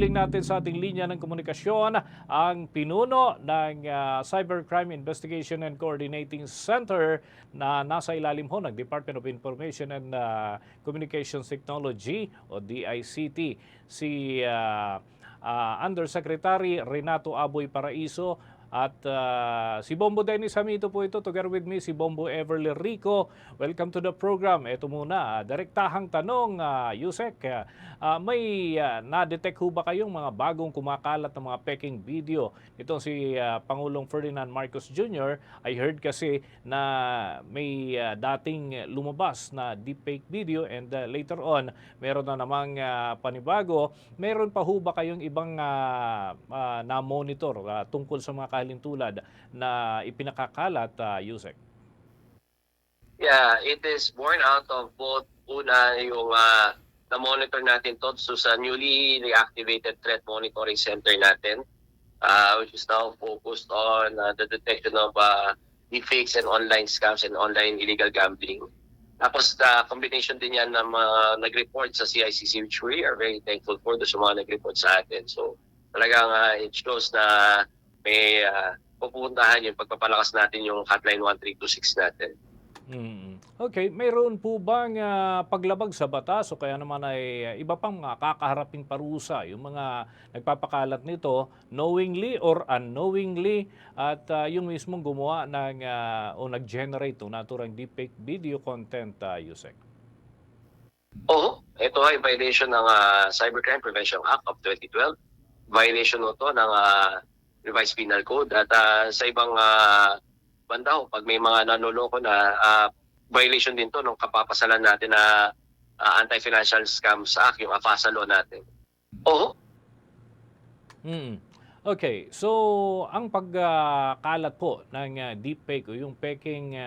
Link natin sa ating linya ng komunikasyon ang pinuno ng Cybercrime Investigation and Coordinating Center na nasa ilalim ho ng Department of Information and Communications Technology o DICT, si Undersecretary Renato Aboy Paraiso at si Bombo Dennis Hamito po ito. Together with me si Bombo Everly Rico. Welcome to the program. Ito muna, direktahang tanong, Yusek. May na-detect ho ba kayong mga bagong kumakalat na mga peking video? Itong si Pangulong Ferdinand Marcos Jr. I heard kasi na may dating lumabas na deepfake video and later on, meron na namang panibago. Meron pa ho ba kayong ibang na-monitor tungkol sa mga kahalintulad na ipinakakalat, Yusek? Yeah, it is born out of both una yung na-monitor natin to so sa newly reactivated threat monitoring center natin, which is now focused on the detection of deepfakes and online scams and online illegal gambling. Tapos combination din yan ng mga nag-report sa CICC, which we are very thankful for sa mga nag-report sa atin. So talagang it shows na may pupuntahan yung pagpapalakas natin yung hotline 1326 natin. Okay, mayroon po bang paglabag sa batas o kaya naman ay iba pang mga kakaharaping parusa yung mga nagpapakalat nito knowingly or unknowingly at yung mismong gumawa ng o nag-generate ng naturang deepfake video content, Yusek? Oo, ito ay violation ng Cybercrime Prevention Act of 2012. Violation nito ng Revised Penal Code at sa ibang banda ho, pag may mga nanoloko na violation din to nung kapapasalan natin na Anti-Financial Scams Act, yung AFASA law natin. Oo. Okay, so ang pagkalat po ng deepfake o yung peking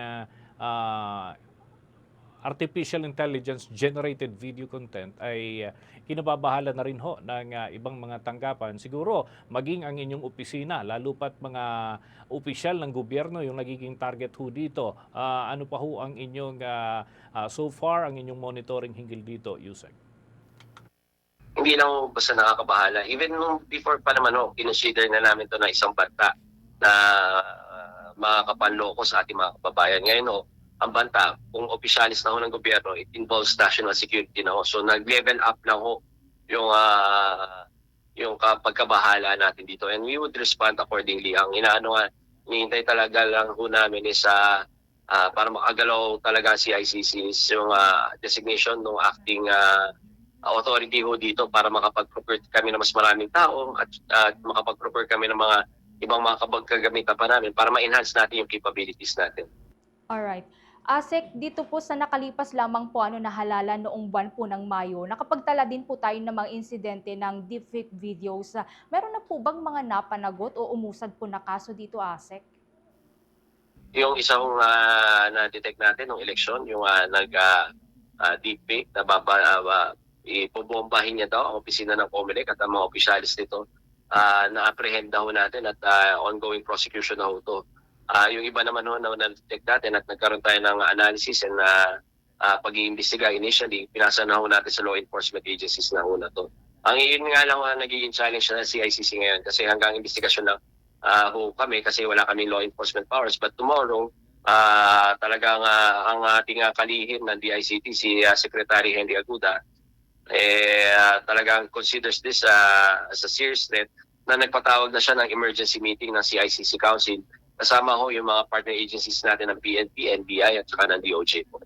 artificial intelligence generated video content ay kinababahala na rin ho ng ibang mga tanggapan. Siguro maging ang inyong opisina, lalo pat mga opisyal ng gobyerno yung nagiging target ho dito. Ano pa ho ang inyong so far ang inyong monitoring hinggil dito, Yusek? Hindi lang ho basta nakakabahala. Even nung before pa naman ho, consider na namin to na isang banta na makakapanloko sa ating mga kababayan. Ngayon ho, ang banta, kung opisyalis na ho ng gobyerno, it involves national security na ho. So nag-level up na ho yung pagkabahala natin dito. And we would respond accordingly. Ang inaano nga, hinihintay talaga lang ho namin is para makagalaw talaga si ICC is yung designation ng acting authority ho dito para makapag-procure kami ng mas maraming tao at makapag-procure kami ng mga ibang mga kagamitan pa namin para ma-enhance natin yung capabilities natin. Alright. Asek, dito po sa nakalipas lamang po nahalala noong buwan po ng Mayo, nakapagtala din po tayo ng mga insidente ng deepfake videos. Meron na po bang mga napanagot o umusad po na kaso dito, Asek? Yung isang na-detect natin ng eleksyon, yung nag-deepfake na ipobombahin niya daw ang opisina ng COMELEC at ang mga opisyalis nito. Na-apprehend daw natin at ongoing prosecution na ho ito. Yung iba naman ho na na-detect natin at nagkaroon tayo ng analysis and pag-iimbestiga initially, pinasa na ho natin sa law enforcement agencies na ho na to. Ang iyon nga lang nagiging challenge na CICC ngayon kasi hanggang investigasyon na ho kami kasi wala kaming law enforcement powers. But tomorrow, talagang ang ating kalihim ng DICT, si Secretary Henry Aguda, talagang considers this as a serious threat na nagpatawag na siya ng emergency meeting ng CICC Council. Kasama ho yung mga partner agencies natin ng PNP, NBI at saka ng DOJ po.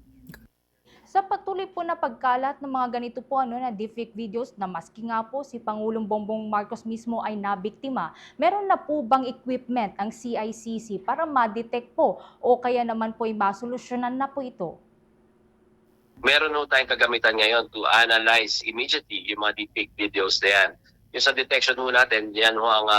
Sa patuloy po na pagkalat ng mga ganito po na deepfake videos na maski nga po si Pangulong Bongbong Marcos mismo ay nabiktima, meron na po bang equipment ang CICC para ma-detect po o kaya naman po ay masolusyonan na po ito? Meron ho tayong kagamitan ngayon to analyze immediately yung mga deepfake videos na yan. Yung sa detection ho natin, yan ho ang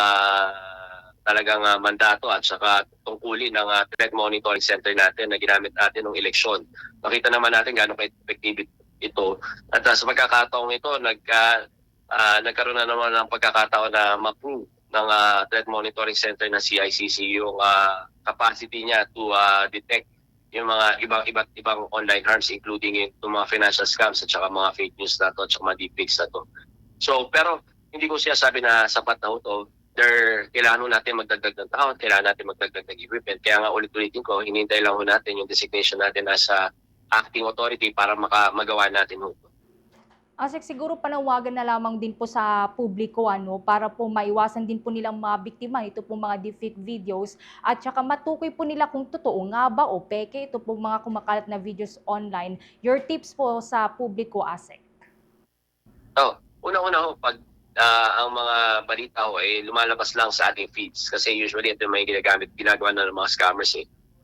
talagang mandato at saka tungkulin ng threat monitoring center natin na ginamit natin ng eleksyon. Nakita naman natin gaano ka-effective ito. At sa pagkakataong ito, nagkaroon na naman ng pagkakataon na ma-prove ng threat monitoring center ng CICC yung capacity niya to detect yung mga iba't ibang online harms including yung mga financial scams at saka mga fake news na to at saka mga deepfakes na to. So, pero hindi ko sinasabi na sapat na ho to. Kailangan ho natin magdagdag ng tao, kailangan natin magdagdag ng equipment. Kaya nga ulit-ulitin ko, hinihintay lang ho natin yung designation natin as acting authority para magawa natin ho. Asek, siguro panawagan na lamang din po sa publiko para po maiwasan din po nilang mga biktima ito po mga deepfake videos at saka matukoy po nila kung totoo nga ba o peke ito po mga kumakalat na videos online. Your tips po sa publiko, Asek. Una-una ho, pag ang mga balita ho ay lumalabas lang sa ating feeds kasi usually ito may ginagawa na ng mga scammers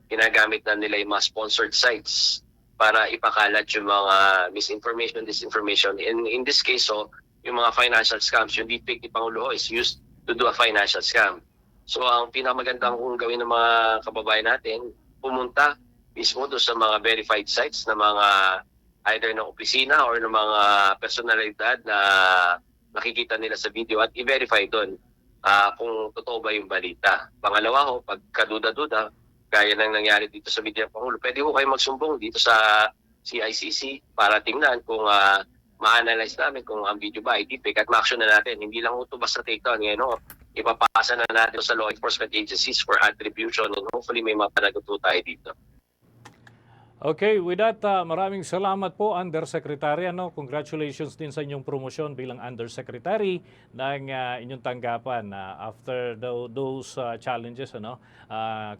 Ginagamit na nila yung mga sponsored sites para ipakalat yung mga misinformation, disinformation. In this case, yung mga financial scams, yung deepfake ni Pangulo is used to do a financial scam. So ang pinakamagandang kung gawin ng mga kababayan natin, pumunta mismo doon sa mga verified sites na mga either ng opisina or ng mga personalidad na nakikita nila sa video at i-verify doon kung totoo ba yung balita. Pangalawa ho, pag kaduda-duda, gaya ng nangyari dito sa video ng Pangulo, pwede ho kayo magsumbong dito sa CICC para tingnan kung ma-analyze namin kung ang video ba ay deepfake at ma-action na natin. Hindi lang ito basta take-down. Ngayon ipapasa na natin sa law enforcement agencies for attribution and hopefully may mapanagot tayo dito. Okay, with that, maraming salamat po, Undersecretary. Congratulations din sa inyong promosyon bilang Undersecretary ng inyong tanggapan after those challenges.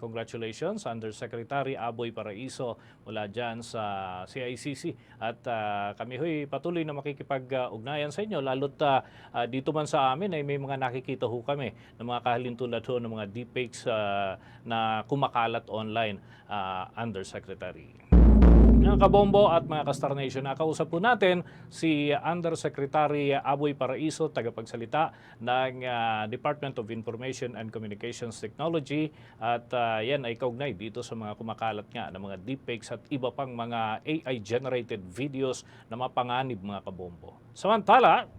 Congratulations, Undersecretary Aboy Paraiso mula dyan sa CICC. At kami ho'y patuloy na makikipag-ugnayan sa inyo, lalo't dito man sa amin ay may mga nakikita ho kami ng mga kahalintulad ho ng mga deepfakes na kumakalat online, Undersecretary. Mga kabombo at mga ka-Star Nation, nakausap po natin si Undersecretary Aboy Paraiso, tagapagsalita ng Department of Information and Communications Technology at yan ay kaugnay dito sa mga kumakalat nga ng mga deepfakes at iba pang mga AI-generated videos na mapanganib mga kabombo. Samantala,